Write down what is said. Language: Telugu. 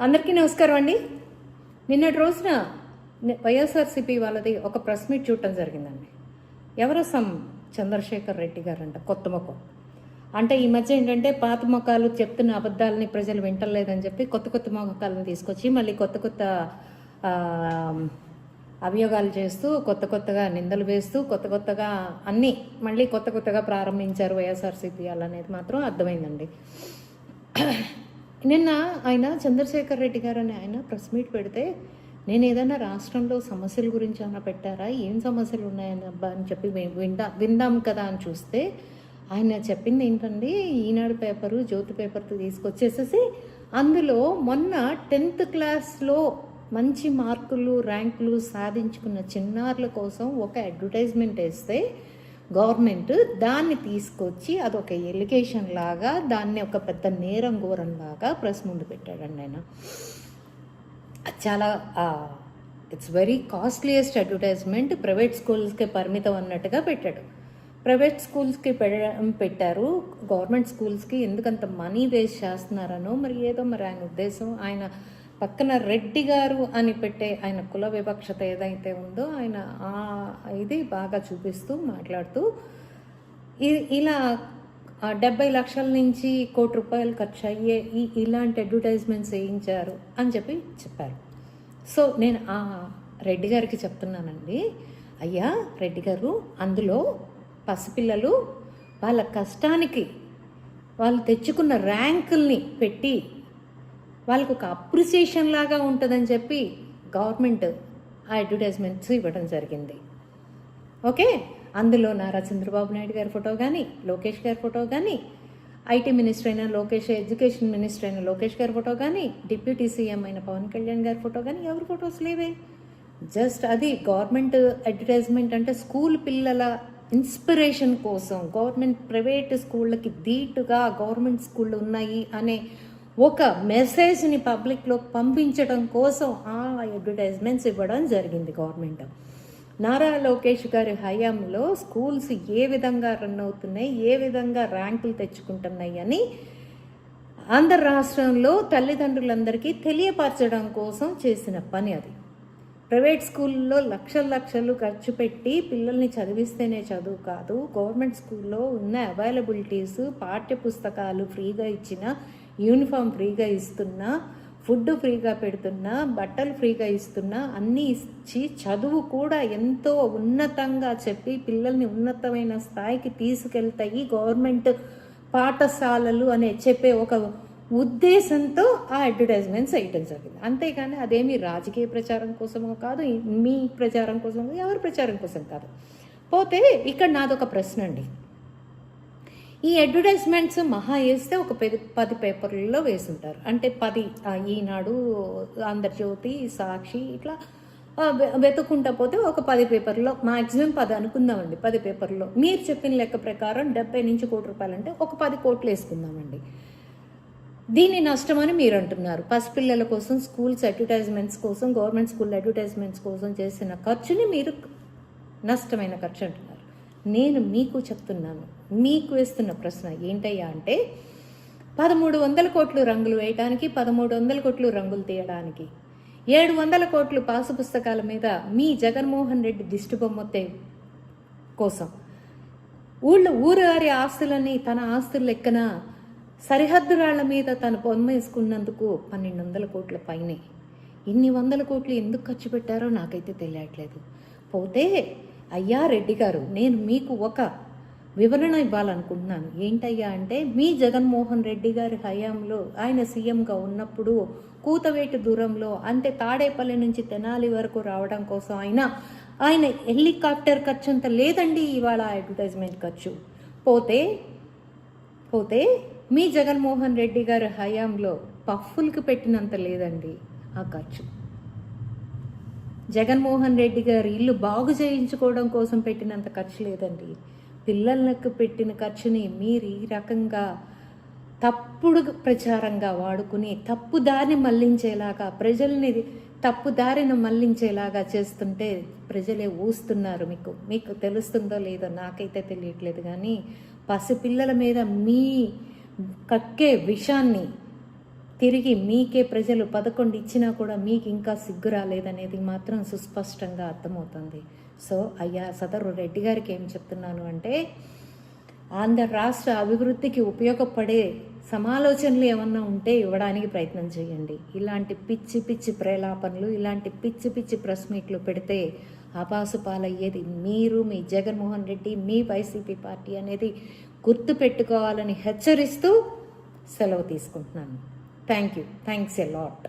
అందరికీ నమస్కారం అండి. నిన్నటి రోజున వైఎస్ఆర్సీపీ వాళ్ళది ఒక ప్రెస్ మీట్ చూడటం జరిగిందండి. ఎవరో చంద్రశేఖర్ రెడ్డి గారు అంట, కొత్త ముఖం. అంటే ఈ మధ్య ఏంటంటే పాత ముఖాలు చెప్తున్న అబద్ధాలని ప్రజలు వింటలేదని చెప్పి కొత్త కొత్త ముఖాలను తీసుకొచ్చి మళ్ళీ కొత్త కొత్త అభియోగాలు చేస్తూ కొత్త కొత్తగా నిందలు వేస్తూ కొత్త కొత్తగా అన్నీ మళ్ళీ కొత్త కొత్తగా ప్రారంభించారు వైఎస్ఆర్సీపీ అనేది మాత్రం అర్థమైందండి. నిన్న ఆయన చంద్రశేఖర్ రెడ్డి గారు అని ఆయన ప్రెస్ మీట్ పెడితే నేను ఏదైనా రాష్ట్రంలో సమస్యల గురించి ఏమైనా పెట్టారా, ఏం సమస్యలు ఉన్నాయని అబ్బా అని చెప్పి విందాం కదా అని చూస్తే ఆయన చెప్పింది ఏంటండి, ఈనాడు పేపరు జ్యోతి పేపర్తో తీసుకొచ్చేసేసి అందులో మొన్న 10th క్లాస్లో మంచి మార్కులు ర్యాంకులు సాధించుకున్న చిన్నారుల కోసం ఒక అడ్వర్టైజ్మెంట్ వేస్తే గవర్నమెంట్ దాన్ని తీసుకొచ్చి అదొక ఎలిగేషన్ లాగా దాన్ని ఒక పెద్ద నేరం ఘోరం లాగా ప్రెస్ ముందు పెట్టాడండి ఆయన. చాలా it's very costliest advertisement, private స్కూల్స్కి పరిమితం అన్నట్టుగా పెట్టాడు. ప్రైవేట్ స్కూల్స్కి పెట్టారు, గవర్నమెంట్ స్కూల్స్కి ఎందుకంత మనీ వేస్ట్ చేస్తున్నారనో మరి ఏదో మరి ఆయన ఉద్దేశం. ఆయన పక్కన రెడ్డి గారు అని పెట్టే ఆయన కుల వివక్షత ఏదైతే ఉందో ఆయన ఇది బాగా చూపిస్తూ మాట్లాడుతూ ఇలా 70 లక్షల నుంచి ₹1 కోటి ఖర్చు అయ్యే ఇలాంటి అడ్వర్టైజ్మెంట్స్ వేయించారు అని చెప్పారు. సో నేను రెడ్డి గారికి చెప్తున్నానండి, అయ్యా రెడ్డి గారు, అందులో పసిపిల్లలు వాళ్ళ కష్టానికి వాళ్ళు తెచ్చుకున్న ర్యాంకుల్ని పెట్టి వాళ్ళకు ఒక అప్రిసియేషన్ లాగా ఉంటుందని చెప్పి గవర్నమెంట్ ఆ అడ్వర్టైజ్మెంట్స్ ఇవ్వడం జరిగింది. ఓకే, అందులో నారా చంద్రబాబు నాయుడు గారి ఫోటో కానీ, లోకేష్ గారి ఫోటో కానీ, ఐటీ మినిస్టర్ అయిన లోకేష్, ఎడ్యుకేషన్ మినిస్టర్ అయిన లోకేష్ గారి ఫోటో కానీ, డిప్యూటీ సీఎం అయిన పవన్ కళ్యాణ్ గారి ఫోటో కానీ, ఎవరి ఫొటోస్ లేవే. జస్ట్ అది గవర్నమెంట్ అడ్వర్టైజ్మెంట్ అంటే స్కూల్ పిల్లల ఇన్స్పిరేషన్ కోసం, గవర్నమెంట్ ప్రైవేట్ స్కూళ్ళకి ధీటుగా గవర్నమెంట్ స్కూళ్ళు ఉన్నాయి అనే ఒక మెసేజ్ని పబ్లిక్లో పంపించడం కోసం ఆ అడ్వర్టైజ్మెంట్స్ ఇవ్వడం జరిగింది గవర్నమెంట్. నారా లోకేష్ గారి హయాంలో స్కూల్స్ ఏ విధంగా రన్ అవుతున్నాయి, ఏ విధంగా ర్యాంకులు తెచ్చుకుంటున్నాయి అని ఆంధ్ర రాష్ట్రంలో తల్లిదండ్రులందరికీ తెలియపరచడం కోసం చేసిన పని అది. ప్రైవేట్ స్కూల్లో లక్షలు ఖర్చు పెట్టి పిల్లల్ని చదివిస్తేనే చదువు కాదు, గవర్నమెంట్ స్కూల్లో ఉన్న అవైలబిలిటీస్, పాఠ్య పుస్తకాలు ఫ్రీగా ఇచ్చిన, యూనిఫామ్ ఫ్రీగా ఇస్తున్నా, ఫుడ్ ఫ్రీగా పెడుతున్నా, బట్టలు ఫ్రీగా ఇస్తున్నా, అన్నీ ఇచ్చి చదువు కూడా ఎంతో ఉన్నతంగా చెప్పి పిల్లల్ని ఉన్నతమైన స్థాయికి తీసుకెళ్తాయి గవర్నమెంట్ పాఠశాలలు అనే చెప్పే ఒక ఉద్దేశంతో ఆ అడ్వర్టైజ్మెంట్స్ వేయటం జరిగింది. అంతేకాని అదేమి రాజకీయ ప్రచారం కోసమో కాదు, మీ ప్రచారం కోసం, ఎవరి ప్రచారం కోసం కాదు. పోతే ఇక్కడ నాదొక ప్రశ్న అండి, ఈ అడ్వర్టైజ్మెంట్స్ మహా వేస్తే ఒక 10 పేపర్లలో వేసుంటారు. అంటే 10 ఈనాడు, ఆంధ్రజ్యోతి, సాక్షి ఇట్లా వెతుక్కుంటా పోతే ఒక 10 పేపర్లో మ్యాక్సిమం 10 అనుకుందామండి. 10 పేపర్లో మీరు చెప్పిన లెక్క ప్రకారం 70 నుంచి ₹1 కోటి అంటే ఒక 10 కోట్లు వేసుకుందామండి. దీన్ని నష్టమని మీరు అంటున్నారు. పసిపిల్లల కోసం స్కూల్స్ అడ్వర్టైజ్మెంట్స్ కోసం, గవర్నమెంట్ స్కూల్ అడ్వర్టైజ్మెంట్స్ కోసం చేసిన ఖర్చుని మీరు నష్టమైన ఖర్చు అంటున్నారు. నేను మీకు చెప్తున్నాను, మీకు వేస్తున్న ప్రశ్న ఏంటయ్యా అంటే 1300 కోట్లు రంగులు వేయడానికి, 1300 కోట్లు రంగులు తీయడానికి, 700 కోట్లు పాసు పుస్తకాల మీద మీ జగన్మోహన్ రెడ్డి దిష్టిబొమ్మతే కోసం, ఊరారి ఆస్తులని తన ఆస్తుల లెక్కన సరిహద్దు రాళ్ల మీద తన బొమ్మ వేసుకున్నందుకు 1200 కోట్ల పైనే. ఇన్ని 100 కోట్లు ఎందుకు ఖర్చు పెట్టారో నాకైతే తెలియట్లేదు. పోతే అయ్యా రెడ్డి గారు, నేను మీకు ఒక వివరణ ఇవ్వాలనుకుంటున్నాను. ఏంటయ్యా అంటే, మీ జగన్మోహన్ రెడ్డి గారి హయాంలో ఆయన సీఎంగా ఉన్నప్పుడు కూతవేటు దూరంలో అంటే తాడేపల్లి నుంచి తెనాలి వరకు రావడం కోసం ఆయన హెలికాప్టర్ ఖర్చు అంత లేదండి ఇవాళ అడ్వర్టైజ్మెంట్ ఖర్చు. పోతే మీ జగన్మోహన్ రెడ్డి గారి హయాంలో పఫ్ఫుల్కి పెట్టినంత లేదండి ఆ ఖర్చు. జగన్మోహన్ రెడ్డి గారు ఇల్లు బాగు చేయించుకోవడం కోసం పెట్టినంత ఖర్చు లేదండి. పిల్లలకు పెట్టిన ఖర్చుని మీరు ఈ రకంగా తప్పుడు ప్రచారంగా వాడుకుని తప్పుదారిని మళ్లించేలాగా, ప్రజల్ని తప్పుదారిని మళ్లించేలాగా చేస్తుంటే ప్రజలే ఊస్తున్నారు. మీకు తెలుస్తుందో లేదో నాకైతే తెలియట్లేదు, కానీ పసిపిల్లల మీద మీ కక్కే విషాన్ని తిరిగి మీకే ప్రజలు 11 ఇచ్చినా కూడా మీకు ఇంకా సిగ్గు రాలేదనేది మాత్రం సుస్పష్టంగా అర్థమవుతుంది. సో అయ్యా సదరు రెడ్డి గారికి ఏం చెప్తున్నాను అంటే, ఆంధ్ర రాష్ట్ర అభివృద్ధికి ఉపయోగపడే సమాలోచనలు ఏమన్నా ఉంటే ఇవ్వడానికి ప్రయత్నం చేయండి. ఇలాంటి పిచ్చి పిచ్చి ప్రేలాపనలు, ఇలాంటి పిచ్చి పిచ్చి ప్రెస్ మీట్లు పెడితే ఆపాసు పాలయ్యేది మీరు, మీ జగన్మోహన్ రెడ్డి, మీ వైసీపీ పార్టీ అనేది గుర్తు పెట్టుకోవాలని హెచ్చరిస్తూ సెలవు తీసుకుంటున్నాను. Thank you. Thanks a lot.